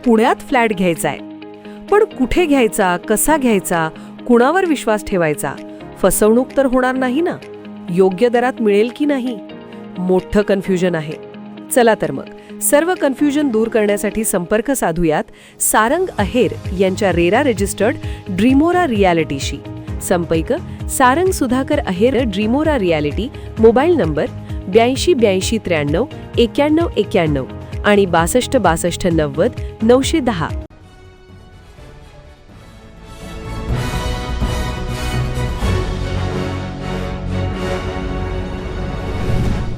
पुण्यात फ्लॅट घ्यायचा आहे. पण कुठे घ्यायचा, कसा घ्यायचा, कुणावर विश्वास ठेवायचा? फसवणूक तर होणार नाही ना? योग्य दरात मिळेल की नाही? मोठं कन्फ्युजन आहे. चला तर मग सर्व कन्फ्युजन दूर करण्यासाठी संपर्क साधूयात सारंग अहेर यांच्या रेरा रजिस्टर्ड ड्रीमोरा रियालिटीशी. संपर्क सारंग सुधाकर अहेर, ड्रीमोरा रियालिटी. मोबाईल नंबर 82 83 93 91 आणि 62 62 90 910.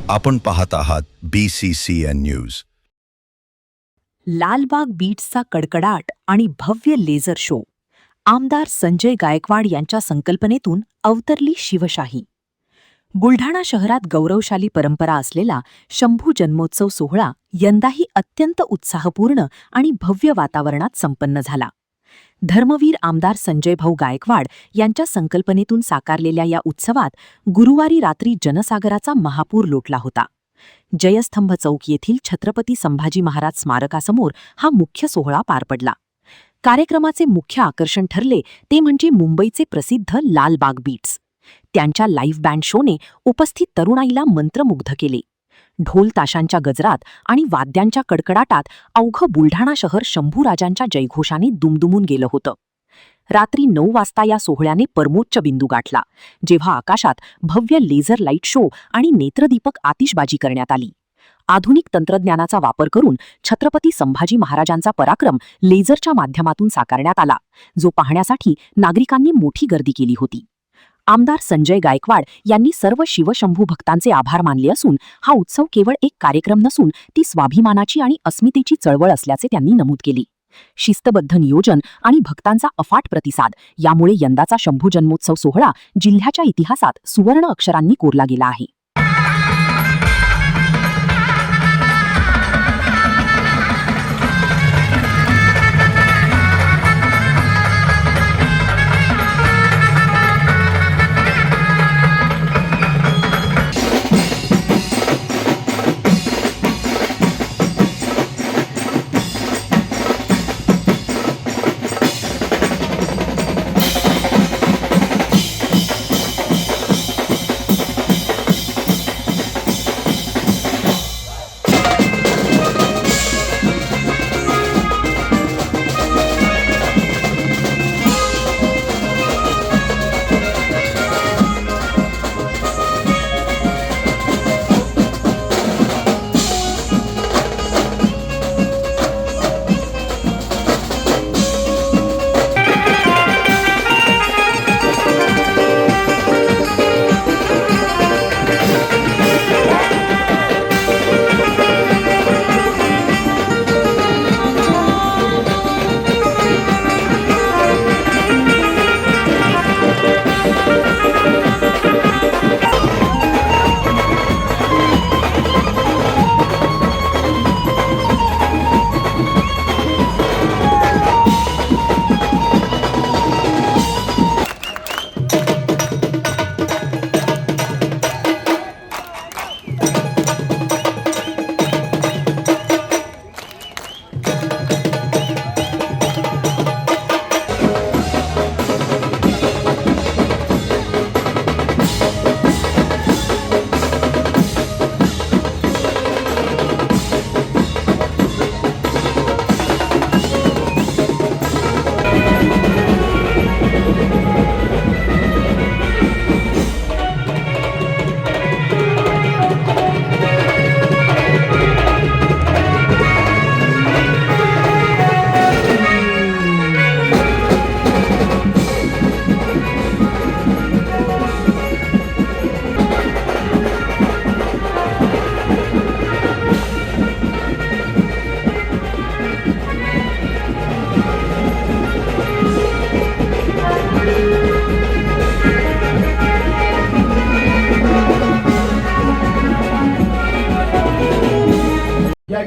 आपण पाहत आहात BCCN न्यूज. लालबाग बीट्सचा कडकडाट आणि भव्य लेझर शो. आमदार संजय गायकवाड यांच्या संकल्पनेतून अवतरली शिवशाही. बुलढाणा शहरात गौरवशाली परंपरा असलेला शंभू जन्मोत्सव सोहळा यंदाही अत्यंत उत्साहपूर्ण आणि भव्य वातावरणात संपन्न झाला. धर्मवीर आमदार संजय भाऊ गायकवाड यांच्या संकल्पनेतून साकारलेल्या या उत्सवात गुरुवारी रात्री जनसागराचा महापूर लोटला होता. जयस्तंभ चौक येथील छत्रपती संभाजी महाराज स्मारकासमोर हा मुख्य सोहळा पार पडला. कार्यक्रमाचे मुख्य आकर्षण ठरले ते म्हणजे मुंबईचे प्रसिद्ध लालबाग बीट्स. त्यांच्या लाईव्ह बँड शोने उपस्थित तरुणाईला मंत्रमुग्ध केले. ढोल ताशांच्या गजरात आणि वाद्यांच्या कडकडाटात अवघं बुलढाणा शहर शंभूराजांच्या जयघोषाने दुमदुमून गेलं होतं. रात्री 9 वाजता या सोहळ्याने परमोच्च बिंदू गाठला, जेव्हा आकाशात भव्य लेझर लाईट शो आणि नेत्रदीपक आतिषबाजी करण्यात आली. आधुनिक तंत्रज्ञानाचा वापर करून छत्रपती संभाजी महाराजांचा पराक्रम लेझरच्या माध्यमातून साकारण्यात आला, जो पाहण्यासाठी नागरिकांनी मोठी गर्दी केली होती. आमदार संजय गायकवाड यांनी सर्व शिवशंभू भक्तांचे आभार मानले असून हा उत्सव केवळ एक कार्यक्रम नसून ती स्वाभिमानाची आणि अस्मितेची चळवळ असल्याचे त्यांनी नमूद केले. शिस्तबद्ध नियोजन आणि भक्तांचा अफाट प्रतिसाद यामुळे यंदाचा शंभू जन्मोत्सव सोहळा जिल्ह्याच्या इतिहासात सुवर्ण अक्षरांनी कोरला गेला आहे.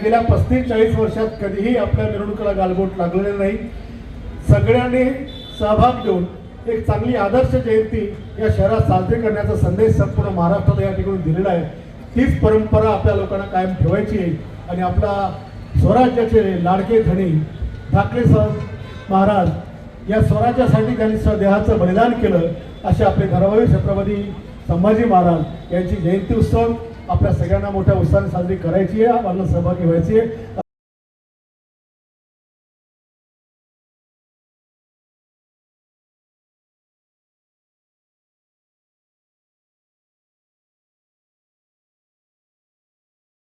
गेल्या 35-40 वर्षात कधीही आपल्या मिरवणुकीला गालबोट लागलेलं नाही. सगळ्यांनी सहभाग घेऊन एक चांगली आदर्श जयंती या शहरात साजरी करण्याचा संदेश संपूर्ण महाराष्ट्राला या ठिकाणी दिलेला आहे. तीच परंपरा आपल्या लोकांना कायम ठेवायची आहे आणि आपला स्वराज्याचे लाडके धनी ठाकरे महाराज या स्वराज्यासाठी त्यांनी स्वदेहाचं बलिदान केलं, असे आपले धर्मवीर छत्रपती संभाजी महाराज यांची जयंती उत्सव आपल्या सगळ्यांना मोठ्या उत्साहाने साजरी करायची आहे, आपल्याला सहभागी व्हायची आहे.